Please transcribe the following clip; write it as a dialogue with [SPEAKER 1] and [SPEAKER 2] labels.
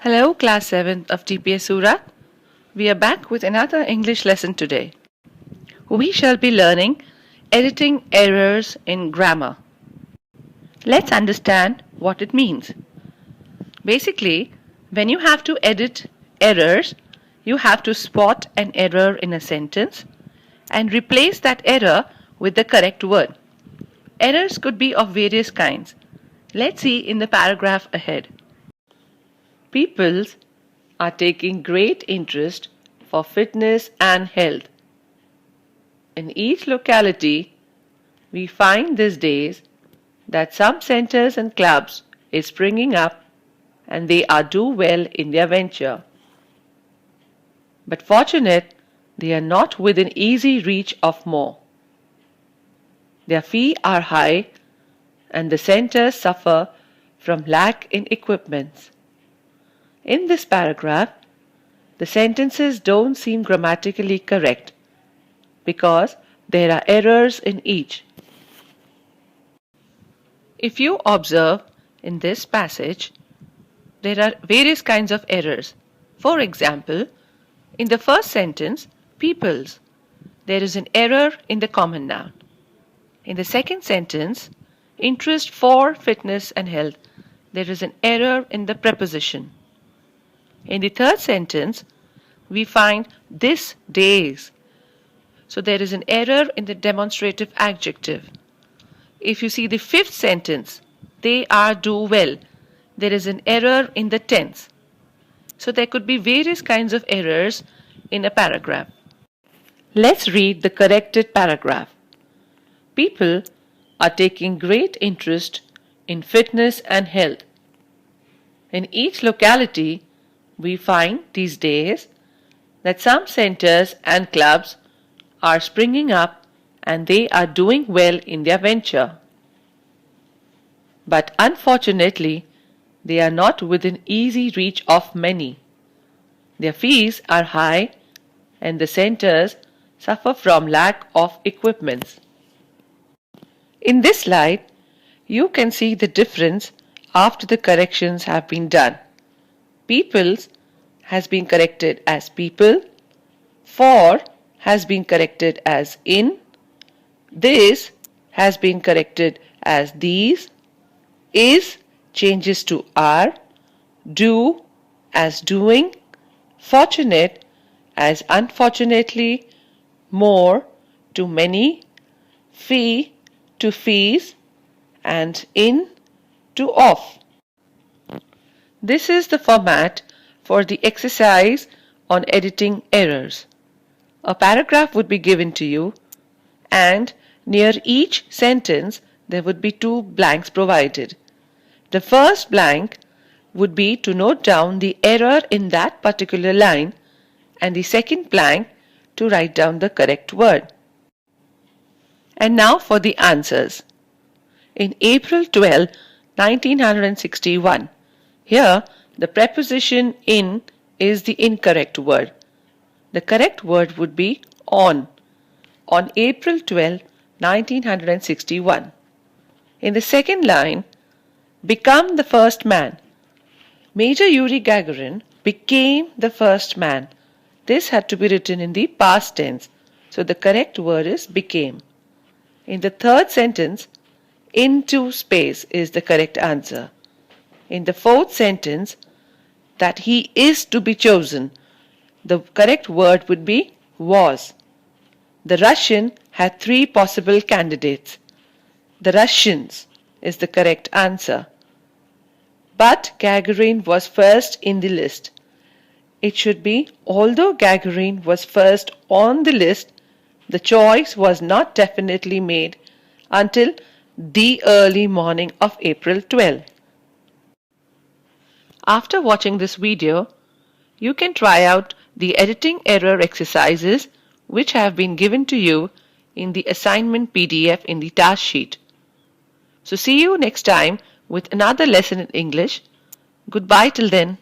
[SPEAKER 1] Hello, Class 7th of TPS Surat. We are back with another English lesson today. We shall be learning editing errors in grammar. Let's understand what it means. Basically, when you have to edit errors, you have to spot an error in a sentence and replace that error with the correct word. Errors could be of various kinds. Let's see in the paragraph ahead. People are taking great interest for fitness and health. In each locality, we find these days that some centers and clubs is springing up and they are do well in their venture. But fortunate, they are not within easy reach of more. Their fees are high and the centers suffer from lack in equipments. In this paragraph, the sentences don't seem grammatically correct because there are errors in each. If you observe in this passage, there are various kinds of errors. For example, in the first sentence, peoples, there is an error in the common noun. In the second sentence, interest for fitness and health, there is an error in the preposition. In the third sentence, we find this days. So there is an error in the demonstrative adjective. If you see the fifth sentence, they are do well, there is an error in the tense. So there could be various kinds of errors in a paragraph. Let's read the corrected paragraph. People are taking great interest in fitness and health. In each locality, we find these days that some centers and clubs are springing up and they are doing well in their venture. But unfortunately, they are not within easy reach of many. Their fees are high and the centers suffer from lack of equipments. In this slide, you can see the difference after the corrections have been done. Peoples has been corrected as people, for has been corrected as in, this has been corrected as these, is changes to are, do as doing, fortunate as unfortunately, more to many, fee to fees, and in to of. This is the format for the exercise on editing errors. A paragraph would be given to you and near each sentence there would be two blanks provided. The first blank would be to note down the error in that particular line and the second blank to write down the correct word. And now for the answers. In April 12, 1961, here the preposition in is the incorrect word. The correct word would be on April 12, 1961. In the second line, become the first man. Major Yuri Gagarin became the first man. This had to be written in the past tense, so the correct word is became. In the third sentence, into space is the correct answer. In the fourth sentence, that he is to be chosen, the correct word would be was. The Russian had three possible candidates. The Russians is the correct answer. But Gagarin was first in the list. It should be, although Gagarin was first on the list, the choice was not definitely made until the early morning of April 12. After watching this video, you can try out the editing error exercises which have been given to you in the assignment PDF in the task sheet. So see you next time with another lesson in English. Goodbye till then.